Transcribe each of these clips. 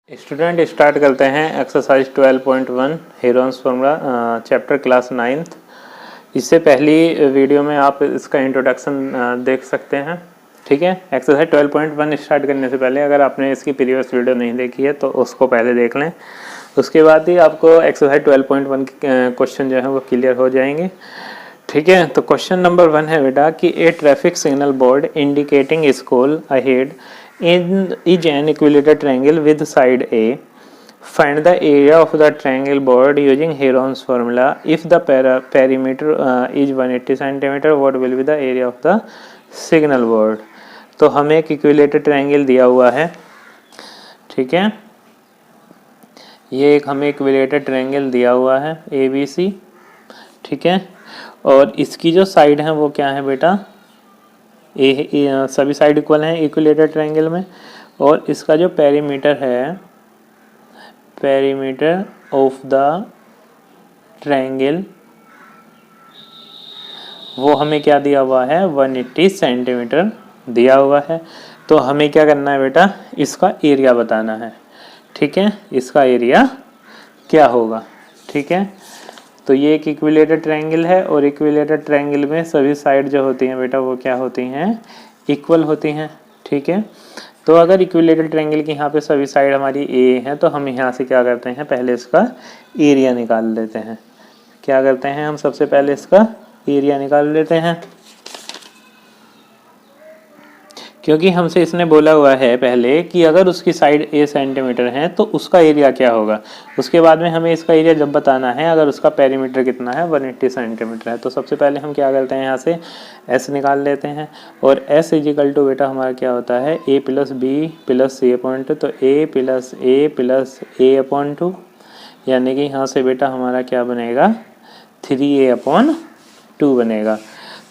Student start करते हैं exercise 12.1 Heron's formula chapter class 9th। इससे पहली वीडियो में आप इसका इंट्रोडक्शन देख सकते हैं। ठीक है, एक्सरसाइज 12.1 स्टार्ट करने से पहले अगर आपने इसकी प्रीवियस वीडियो नहीं देखी है तो उसको पहले देख लें, उसके बाद ही आपको एक्सरसाइज 12.1 के क्वेश्चन जो है वो क्लियर हो जाएंगे। ठीक है, तो क्वेश्चन नंबर 1 है बेटा कि a traffic signal board indicating school ahead is an equilateral triangle with side A. Find the area of the triangle board using Heron's formula. If the perimeter is 180 cm, what will be the area of the signal board? तो हमें एक equilateral triangle दिया हुआ है। ठीक है, ये एक हमें इक्विलेटरल ट्रायंगल दिया हुआ है ABC। ठीक है, और इसकी जो साइड है वो क्या है बेटा, सभी साइड इक्वल हैं इक्विलेटरल ट्रायंगल में, और इसका जो पेरीमीटर है, पेरीमीटर ऑफ द ट्रायंगल वो हमें क्या दिया हुआ है, 180 सेंटीमीटर दिया हुआ है। तो हमें क्या करना है बेटा, इसका एरिया बताना है। ठीक है, इसका एरिया क्या होगा। ठीक है, तो ये एक इक्विलेटरल ट्रायंगल है और इक्विलेटरल ट्रायंगल में सभी साइड जो होती हैं बेटा वो क्या होती हैं, इक्वल होती हैं। ठीक है, तो अगर इक्विलेटरल ट्रायंगल की यहाँ पे सभी साइड हमारी ए है तो हम यहाँ से क्या करते हैं, पहले इसका एरिया निकाल लेते हैं। क्या करते हैं हम, सबसे पहले इसका एरिया निकाल लेते हैं, क्योंकि हमसे इसने बोला हुआ है पहले कि अगर उसकी साइड ए सेंटीमीटर है तो उसका एरिया क्या होगा। उसके बाद में हमें इसका एरिया जब बताना है, अगर उसका पेरीमीटर कितना है 180 सेंटीमीटर है, तो सबसे पहले हम क्या करते हैं, यहाँ से एस निकाल लेते हैं। और एस इजिकल टू बेटा हमारा क्या होता है, ए प्लस बी प्लस सी अपॉन टू, तो ए प्लस ए अपॉन टू, यानी कि यहाँ से बेटा हमारा क्या बनेगा, 3a अपॉन 2 बनेगा।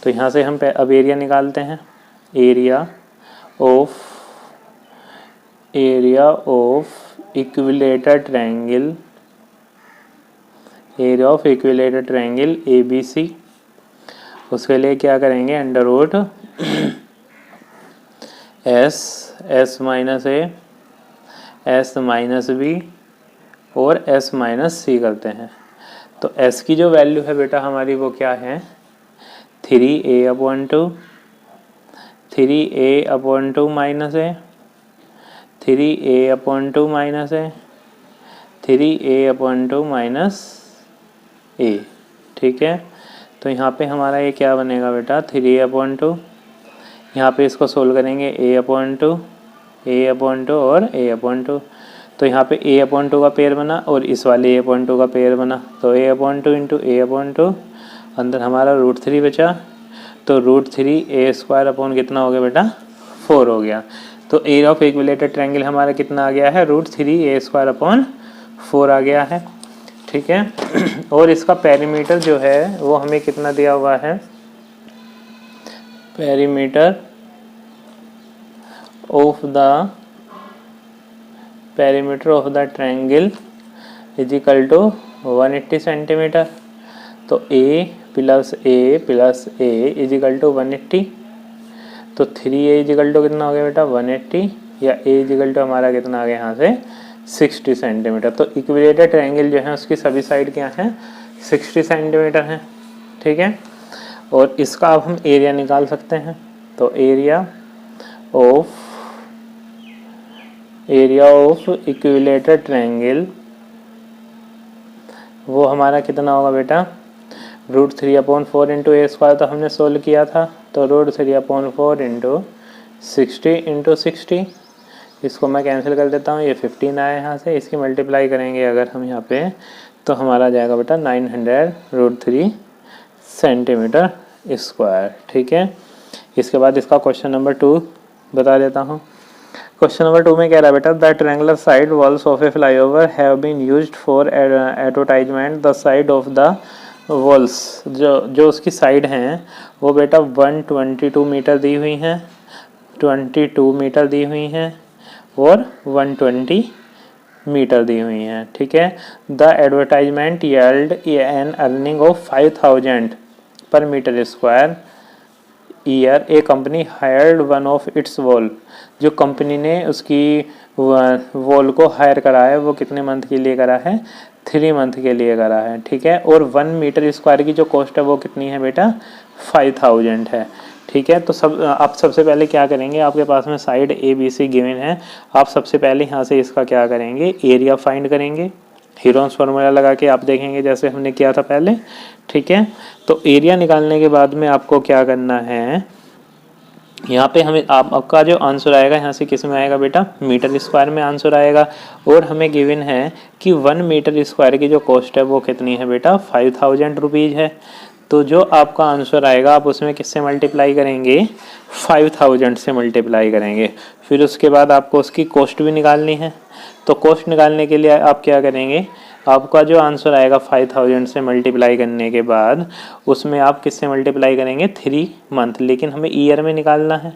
तो यहाँ से हम अब एरिया निकालते हैं, area of equilateral triangle ABC। उसके लिए क्या करेंगे, अंडर रूट एस माइनस ए, एस माइनस बी और एस माइनस सी करते हैं। तो एस की जो वैल्यू है बेटा हमारी वो क्या है, 3a upon 2, 3a upon 2 minus a, 3a upon 2 minus a, 3a upon 2 minus a. ठीक है, तो यहाँ पे हमारा ये क्या बनेगा बेटा, 3a अपॉन 2, यहाँ पे इसको सोल्व करेंगे a अपॉन 2, a अपॉन 2 और a अपॉन 2। तो यहाँ पे a अपॉन 2 का पेयर बना और इस वाले a अपॉन 2 का पेयर बना, तो a upon 2 into a upon 2, अंदर हमारा √3 बचा, तो √3 a² अपॉन कितना हो गया बेटा, 4 हो गया। तो एरिया ऑफ इक्विलेटरल ट्रायंगल हमारा कितना आ गया है, √3 a² अपॉन 4 आ गया है। ठीक है, और इसका पेरीमीटर जो है वो हमें कितना दिया हुआ है, perimeter of the triangle is equal to 180 centimetre. तो a plus a is equal to 180, तो 3a इज इक्वल टू कितना हो गया बेटा, 180, या a इज इक्वल टू हमारा कितना आ गया यहाँ से 60 सेंटीमीटर। तो इक्विलेटरल ट्रायंगल जो है उसकी सभी साइड क्या है, 60 सेंटीमीटर है। ठीक है, और इसका अब हम एरिया निकाल सकते हैं। तो एरिया ऑफ इक्विलेटरल ट्रायंगल वो हमारा कितना होगा बेटा, √3 अपॉन 4 इंटू a² तो हमने सोल्व किया था, तो √3 अपॉन 4 इंटू 60, इसको मैं कैंसिल कर देता हूँ, ये 15 आया यहाँ से, इसकी मल्टीप्लाई करेंगे अगर हम यहाँ पे तो हमारा आ जाएगा बेटा 900 √3 सेंटीमीटर स्क्वायर। ठीक है, इसके बाद इसका क्वेश्चन नंबर 2 बता देता हूँ। क्वेश्चन नंबर 2 में कह रहा है बेटा, the triangular side walls of a flyover have been used for advertisement. The side of the walls, जो उसकी साइड हैं वो बेटा 122 मीटर दी हुई हैं, 22 मीटर दी हुई हैं और 120 मीटर दी हुई हैं। ठीक है, the advertisement yield an earning of 5000 per metre square year a company hired one of its wall, जो कंपनी ने उसकी वॉल को हायर करा है वो कितने मंथ के लिए करा है, 3 मंथ के लिए करा है, ठीक है। और 1 मीटर स्क्वायर की जो कॉस्ट है वो कितनी है बेटा, 5000 है, ठीक है। तो आप सबसे पहले क्या करेंगे, आपके पास में side A B C given है, आप सबसे पहले यहाँ से इसका क्या करेंगे, एरिया फाइंड करेंगे, हीरोन्स फार्मूला लगा के आप देखेंगे जैसे हमने किया था पहले, ठीक है। तो एरिया निकालने के बाद में आपको क्या करना है, यहाँ पे हमें आपका जो आंसर आएगा यहाँ से किस में आएगा बेटा, मीटर स्क्वायर में आंसर आएगा। और हमें गिवन है कि 1 मीटर स्क्वायर की जो कॉस्ट है वो कितनी है बेटा, 5000 रुपीज़ है। तो जो आपका आंसर आएगा आप उसमें किससे मल्टीप्लाई करेंगे, 5000 से मल्टीप्लाई करेंगे। फिर उसके बाद आपको उसकी कॉस्ट भी निकालनी है। तो कॉस्ट निकालने के लिए आप क्या करेंगे, आपका जो आंसर आएगा 5000 से मल्टीप्लाई करने के बाद उसमें आप किससे मल्टीप्लाई करेंगे, 3 मंथ, लेकिन हमें ईयर में निकालना है।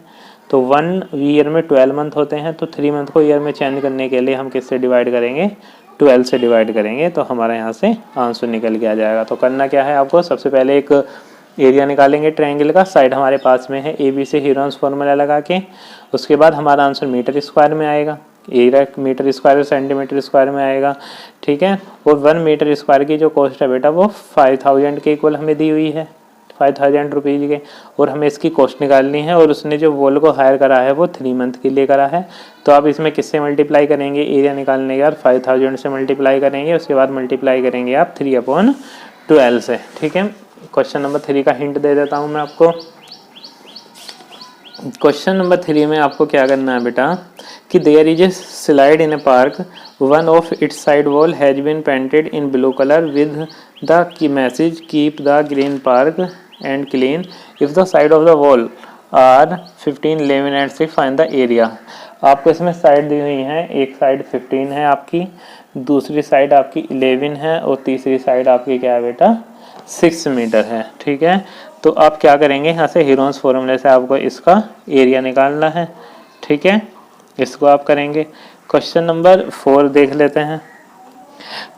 तो 1 ईयर में 12 मंथ होते हैं, तो 3 मंथ को ईयर में चेंज करने के लिए हम किससे डिवाइड करेंगे, 12 से डिवाइड करेंगे, तो हमारा यहाँ से आंसर निकल के आ जाएगा। तो करना क्या है आपको, सबसे पहले एक एरिया निकालेंगे ट्रायंगल का, साइड हमारे पास में है ए बी से हीरोन्स फार्मूला लगा के, उसके बाद हमारा आंसर मीटर स्क्वायर में आएगा, area metre square centimetre square में आएगा, ठीक है। और 1 मीटर स्क्वायर की जो कॉस्ट है बेटा वो 5000 के इक्वल हमें दी हुई है, 5000 रुपीज़ के, और हमें इसकी कॉस्ट निकालनी है। और उसने जो वॉल को हायर करा है वो 3 मंथ के लिए करा है। तो आप इसमें किससे मल्टीप्लाई करेंगे, एरिया निकालने के बाद 5000 से मल्टीप्लाई करेंगे, उसके बाद मल्टीप्लाई करेंगे आप 3/12 से, ठीक है। क्वेश्चन नंबर 3 का हिंट दे देता हूँ मैं आपको। क्वेश्चन नंबर 3 में आपको क्या करना है बेटा, कि there is a slide in a park, one of its side wall has been painted in blue colour with the key message keep the green park and clean, if the side of the wall are 15, 11 एंड 6 find the area. आपको इसमें side दी हुई है, एक side 15 है आपकी, दूसरी side आपकी 11 है, और तीसरी साइड आपकी क्या है बेटा, 6 मीटर है, ठीक है। तो आप क्या करेंगे, यहाँ से हीरोन्स फॉर्मूले से आपको इसका एरिया निकालना है, ठीक है, इसको आप करेंगे। क्वेश्चन नंबर 4 देख लेते हैं।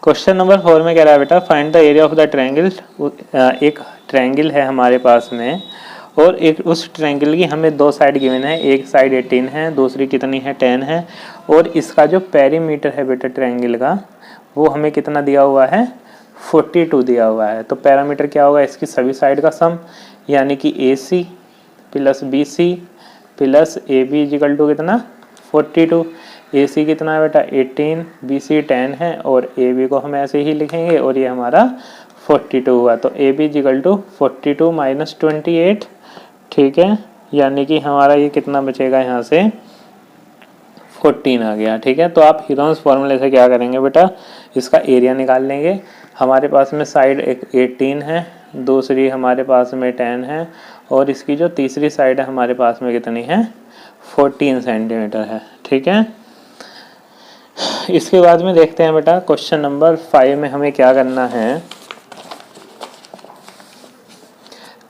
क्वेश्चन नंबर 4 में कह रहा है बेटा, find the area of the triangle. एक ट्रायंगल है हमारे पास में, और एक उस ट्रायंगल की हमें 2 साइड गिवन है, एक साइड 18 है, दूसरी कितनी है, 10 है, और इसका जो पेरीमीटर है बेटा ट्रायंगल का वो हमें कितना दिया हुआ है, 42 दिया हुआ है। तो पैरामीटर क्या होगा, इसकी सभी साइड का सम, यानी कि AC plus BC plus AB equal to कितना, 42। AC कितना है बेटा, 18, BC 10 है, और AB को हम ऐसे ही लिखेंगे, और ये हमारा 42 हुआ। तो AB इक्वल टू 42 माइनस 28, ठीक है, यानी कि हमारा ये कितना बचेगा, यहाँ से 14 आ गया, ठीक है। तो आप हीरोन्स फार्मूले से क्या करेंगे बेटा, इसका एरिया निकाल लेंगे। हमारे पास में साइड 18 है, दूसरी हमारे पास में 10 है, और इसकी जो तीसरी साइड है हमारे पास में कितनी है, 14 सेंटीमीटर है, ठीक है। इसके बाद में देखते हैं बेटा क्वेश्चन नंबर 5 में हमें क्या करना है।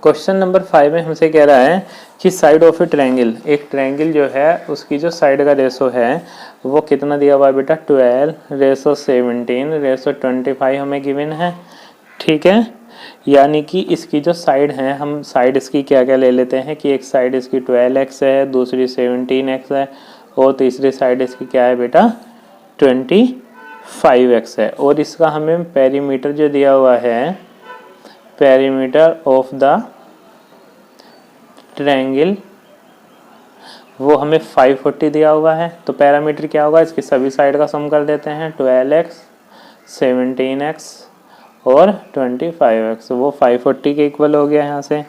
क्वेश्चन नंबर 5 में हमसे कह रहा है कि साइड ऑफ ए ट्रायंगल, एक ट्रायंगल जो है उसकी जो साइड का रेशो है वो कितना दिया हुआ है बेटा, 12:17:25 हमें गिवन है, ठीक है। यानी कि इसकी जो साइड है, हम साइड इसकी क्या क्या ले लेते हैं कि एक साइड इसकी 12x है, दूसरी 17x है, और तीसरी साइड इसकी क्या है बेटा, 25x है। और इसका हमें पेरीमीटर जो दिया हुआ है, पेरीमीटर ऑफ द ट्रायंगल, वो हमें 540 दिया हुआ है। तो पैरामीटर क्या होगा, इसकी सभी साइड का सम कर देते हैं, 12x 17x और 25x, वो 540 के इक्वल हो गया यहाँ से,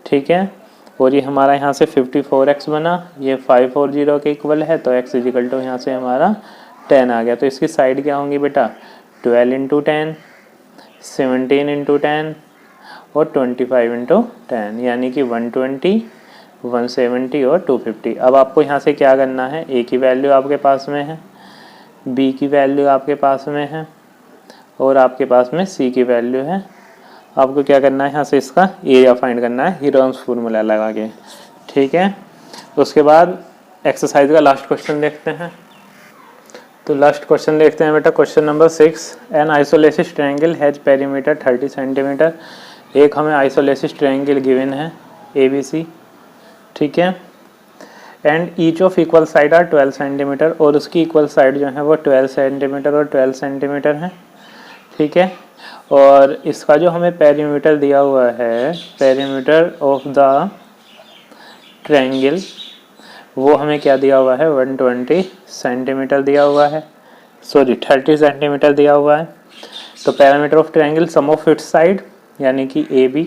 ठीक है। और ये हमारा यहाँ से 54x बना, ये 540 के इक्वल है, तो x इक्वल टू यहाँ से हमारा 10 आ गया। तो इसकी साइड क्या होंगी बेटा, 12 × 10, 17 × 10 और 25 × 10, यानी कि 120, 170 और 250। अब आपको यहाँ से क्या करना है, A की वैल्यू आपके पास में है, B की वैल्यू आपके पास में है, और आपके पास में C की वैल्यू है। आपको क्या करना है, यहाँ से इसका एरिया फाइंड करना है हीरोन्स फार्मूला लगा के, ठीक है। उसके बाद एक्सरसाइज का लास्ट क्वेश्चन देखते हैं। तो लास्ट क्वेश्चन देखते हैं बेटा, question number 6। An isosceles triangle has perimeter 30 centimetre. एक हमें आइसोलेसिस ट्रायंगल गिवन है ABC, ठीक है। And each of equal side are 12 centimetre, और उसकी इक्वल साइड जो है वो 12 सेंटीमीटर और 12 सेंटीमीटर है, ठीक है। और इसका जो हमें पेरीमीटर दिया हुआ है, पेरीमीटर ऑफ द ट्रायंगल, वो हमें क्या दिया हुआ है, 120 सेंटीमीटर दिया हुआ है, सॉरी 30 सेंटीमीटर दिया हुआ है। तो perimeter of triangle sum of its side यानी कि A B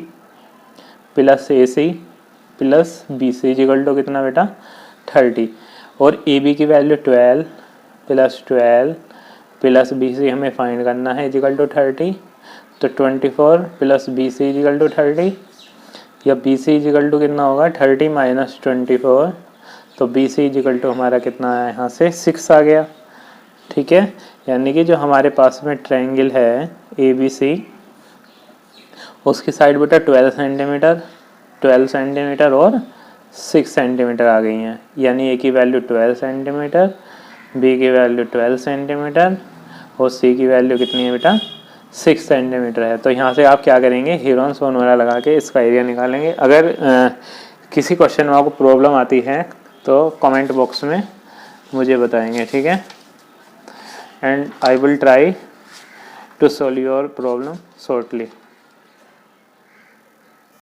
plus A C plus B C equal to कितना बेटा, 30, और ए बी की वैल्यू 12 प्लस बी सी हमें फाइंड करना है इक्वल टू 30, तो 24 plus B C equal to 30, या बी सी इक्वल टू कितना होगा 30 माइनस 24, तो बी सी इक्वल टू हमारा कितना है यहाँ से 6 आ गया, ठीक है। यानी कि जो हमारे पास में ट्रायंगल है ए बी सी, उसकी साइड बेटा 12 सेंटीमीटर और 6 सेंटीमीटर आ गई हैं, यानी ए की वैल्यू 12 सेंटीमीटर, बी की वैल्यू 12 सेंटीमीटर और सी की वैल्यू कितनी है बेटा 6 सेंटीमीटर है। तो यहाँ से आप क्या करेंगे, हीरोन सोनवरा लगा के इसका एरिया निकालेंगे। अगर किसी क्वेश्चन में आपको प्रॉब्लम आती है तो कमेंट बॉक्स में मुझे बताएंगे, ठीक है। And I will try to solve your problem shortly.